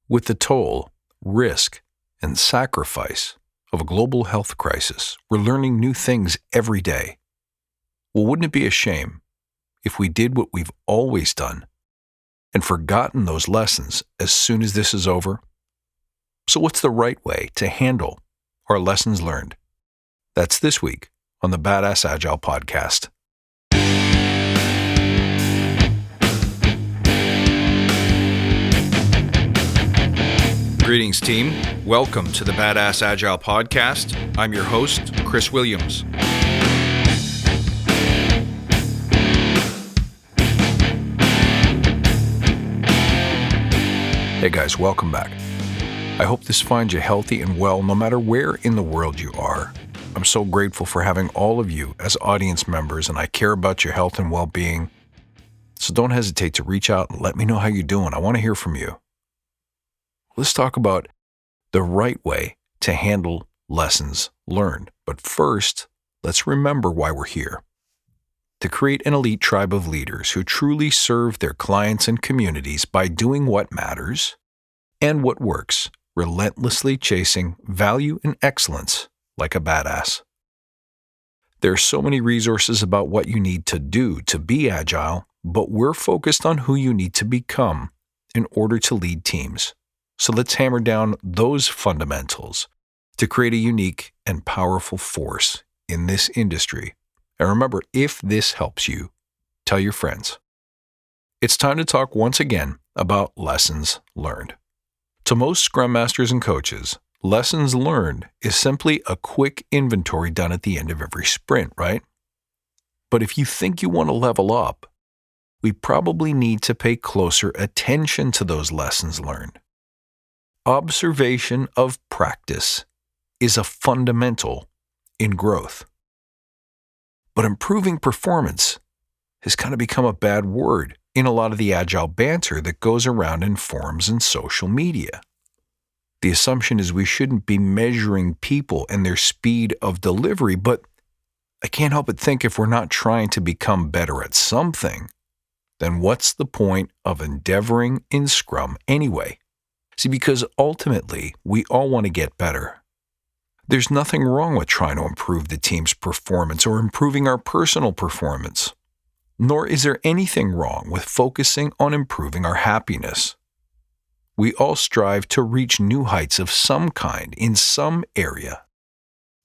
With the toll, risk, and sacrifice of a global health crisis, we're learning new things every day. Well, wouldn't it be a shame if we did what we've always done and forgotten those lessons as soon as this is over? So what's the right way to handle our lessons learned? That's this week on the Badass Agile podcast. Greetings, team. Welcome to the Badass Agile podcast. I'm your host, Chris Williams. Hey guys, welcome back. I hope this finds you healthy and well no matter where in the world you are. I'm so grateful for having all of you as audience members, and I care about your health and well-being. So don't hesitate to reach out and let me know how you're doing. I want to hear from you. Let's talk about the right way to handle lessons learned. But first, let's remember why we're here. To create an elite tribe of leaders who truly serve their clients and communities by doing what matters and what works, relentlessly chasing value and excellence like a badass. There are so many resources about what you need to do to be agile, but we're focused on who you need to become in order to lead teams. So let's hammer down those fundamentals to create a unique and powerful force in this industry. And remember, if this helps you, tell your friends. It's time to talk once again about lessons learned. To most Scrum Masters and coaches, lessons learned is simply a quick inventory done at the end of every sprint, right? But if you think you want to level up, we probably need to pay closer attention to those lessons learned. Observation of practice is a fundamental in growth. But improving performance has kind of become a bad word in a lot of the agile banter that goes around in forums and social media. The assumption is we shouldn't be measuring people and their speed of delivery, but I can't help but think if we're not trying to become better at something, then what's the point of endeavoring in Scrum anyway? See, because ultimately, we all want to get better. There's nothing wrong with trying to improve the team's performance or improving our personal performance. Nor is there anything wrong with focusing on improving our happiness. We all strive to reach new heights of some kind in some area.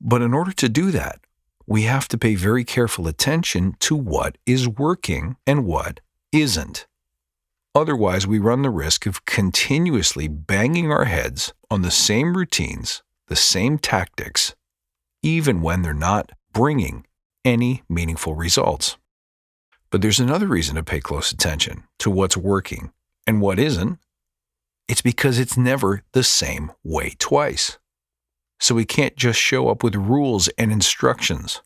But in order to do that, we have to pay very careful attention to what is working and what isn't. Otherwise, we run the risk of continuously banging our heads on the same routines, the same tactics, even when they're not bringing any meaningful results. But there's another reason to pay close attention to what's working and what isn't. It's because it's never the same way twice. So we can't just show up with rules and instructions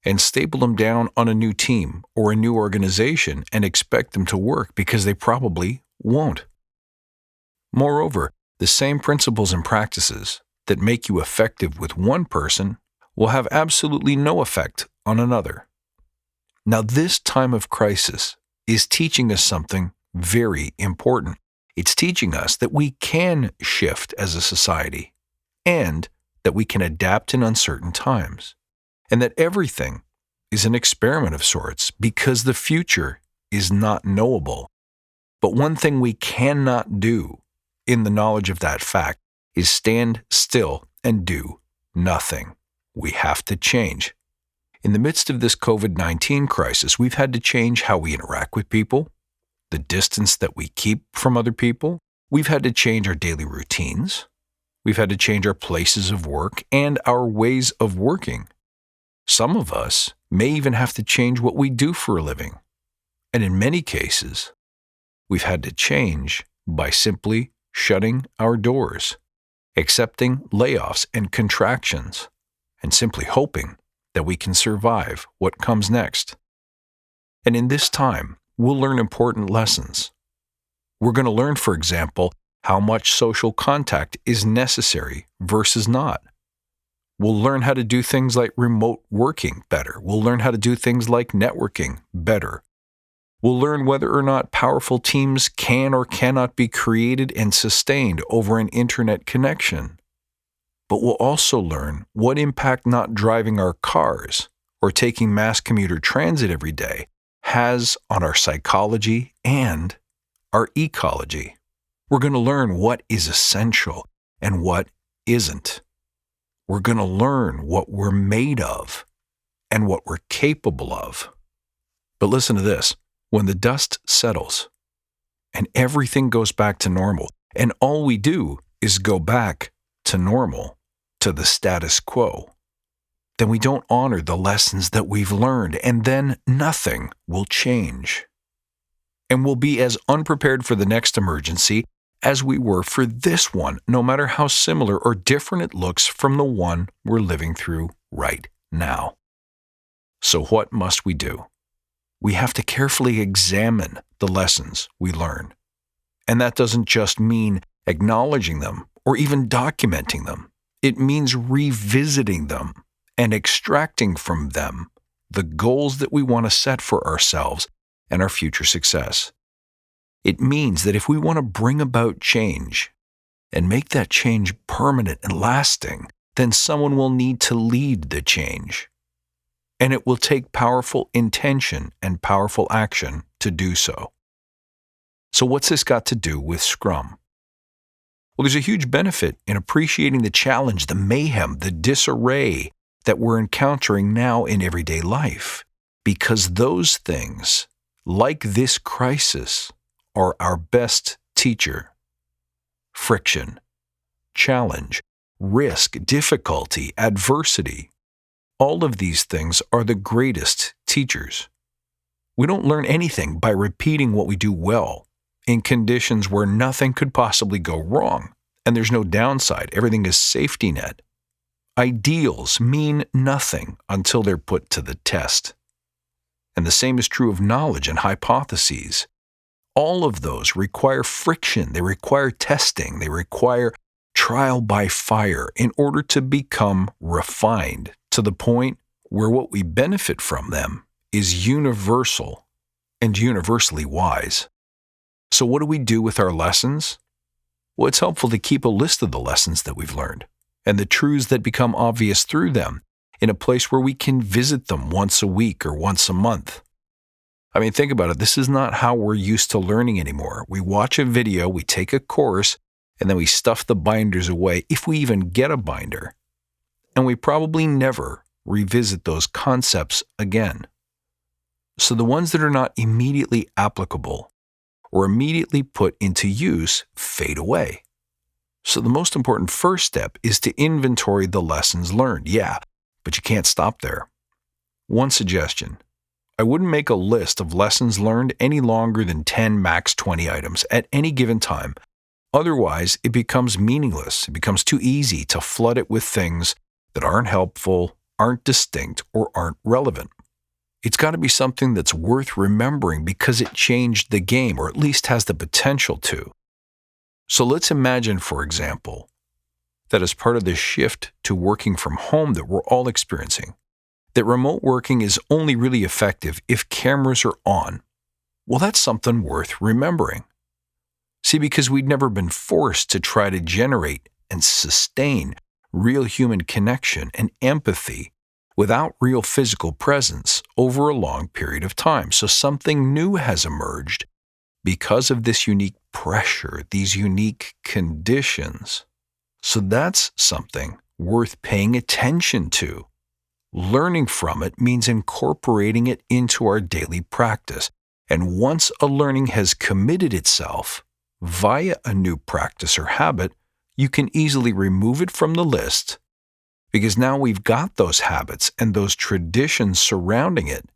and staple them down on a new team or a new organization and expect them to work, because they probably won't. Moreover, the same principles and practices that make you effective with one person will have absolutely no effect on another. Now, this time of crisis is teaching us something very important. It's teaching us that we can shift as a society and that we can adapt in uncertain times, and that everything is an experiment of sorts because the future is not knowable. But one thing we cannot do in the knowledge of that fact is stand still and do nothing. We have to change. In the midst of this COVID-19 crisis, we've had to change how we interact with people, the distance that we keep from other people. We've had to change our daily routines. We've had to change our places of work and our ways of working. Some of us may even have to change what we do for a living. And in many cases, we've had to change by simply shutting our doors, accepting layoffs and contractions, and simply hoping that we can survive what comes next. And in this time, we'll learn important lessons. We're going to learn, for example, how much social contact is necessary versus not. We'll learn how to do things like remote working better. We'll learn how to do things like networking better. We'll learn whether or not powerful teams can or cannot be created and sustained over an internet connection. But we'll also learn what impact not driving our cars or taking mass commuter transit every day has on our psychology and our ecology. We're going to learn what is essential and what isn't. We're going to learn what we're made of and what we're capable of. But listen to this. When the dust settles and everything goes back to normal, and all we do is go back to normal, to the status quo, then we don't honor the lessons that we've learned, and then nothing will change. And we'll be as unprepared for the next emergency as we were for this one, no matter how similar or different it looks from the one we're living through right now. So what must we do? We have to carefully examine the lessons we learn. And that doesn't just mean acknowledging them or even documenting them. It means revisiting them and extracting from them the goals that we want to set for ourselves and our future success. It means that if we want to bring about change and make that change permanent and lasting, then someone will need to lead the change. And it will take powerful intention and powerful action to do so. So what's this got to do with Scrum? Well, there's a huge benefit in appreciating the challenge, the mayhem, the disarray that we're encountering now in everyday life, because those things, like this crisis, are our best teacher. Friction, challenge, risk, difficulty, adversity. All of these things are the greatest teachers. We don't learn anything by repeating what we do well in conditions where nothing could possibly go wrong, and there's no downside. Everything is safety net. Ideals mean nothing until they're put to the test. And the same is true of knowledge and hypotheses. All of those require friction. They require testing. They require trial by fire in order to become refined to the point where what we benefit from them is universal and universally wise. So what do we do with our lessons? Well, it's helpful to keep a list of the lessons that we've learned and the truths that become obvious through them in a place where we can visit them once a week or once a month. I mean, think about it. This is not how we're used to learning anymore. We watch a video, we take a course, and then we stuff the binders away, if we even get a binder. And we probably never revisit those concepts again. So the ones that are not immediately applicable or immediately put into use fade away. So the most important first step is to inventory the lessons learned. Yeah, but you can't stop there. One suggestion. I wouldn't make a list of lessons learned any longer than 10, max 20 items at any given time. Otherwise, it becomes meaningless. It becomes too easy to flood it with things that aren't helpful, aren't distinct, or aren't relevant. It's got to be something that's worth remembering because it changed the game, or at least has the potential to. So let's imagine, for example, that as part of the shift to working from home that we're all experiencing, that remote working is only really effective if cameras are on. Well, that's something worth remembering. See, because we'd never been forced to try to generate and sustain real human connection and empathy without real physical presence over a long period of time. So something new has emerged because of this unique pressure, these unique conditions. So that's something worth paying attention to. Learning from it means incorporating it into our daily practice. And once a learning has committed itself via a new practice or habit, you can easily remove it from the list because now we've got those habits and those traditions surrounding it,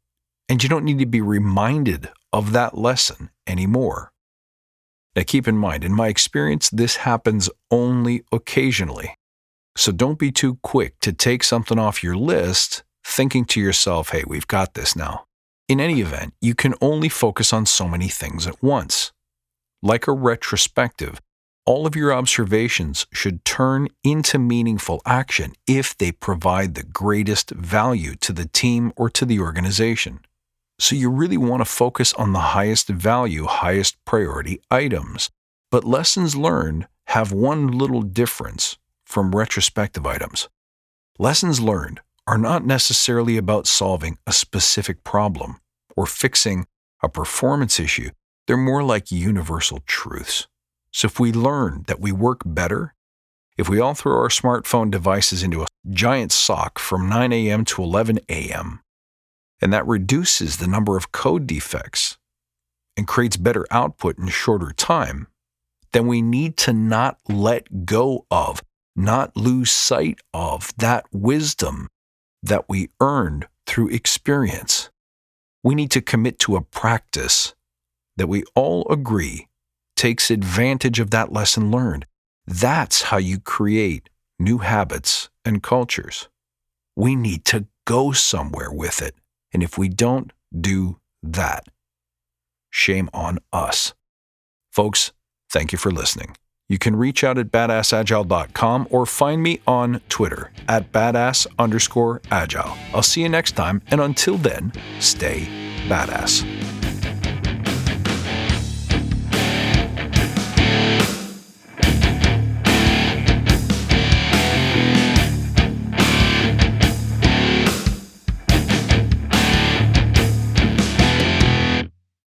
and you don't need to be reminded of that lesson anymore. Now keep in mind, in my experience, this happens only occasionally. So don't be too quick to take something off your list thinking to yourself, hey, we've got this now. In any event, you can only focus on so many things at once. Like a retrospective, all of your observations should turn into meaningful action if they provide the greatest value to the team or to the organization. So you really want to focus on the highest value, highest priority items. But lessons learned have one little difference from retrospective items. Lessons learned are not necessarily about solving a specific problem or fixing a performance issue. They're more like universal truths. So if we learn that we work better, if we all throw our smartphone devices into a giant sock from 9 a.m. to 11 a.m., and that reduces the number of code defects and creates better output in shorter time, then we need to not let go of, not lose sight of that wisdom that we earned through experience. We need to commit to a practice that we all agree takes advantage of that lesson learned. That's how you create new habits and cultures. We need to go somewhere with it. And if we don't do that, shame on us. Folks, thank you for listening. You can reach out at badassagile.com or find me on Twitter at badass_agile. I'll see you next time, and until then, stay badass.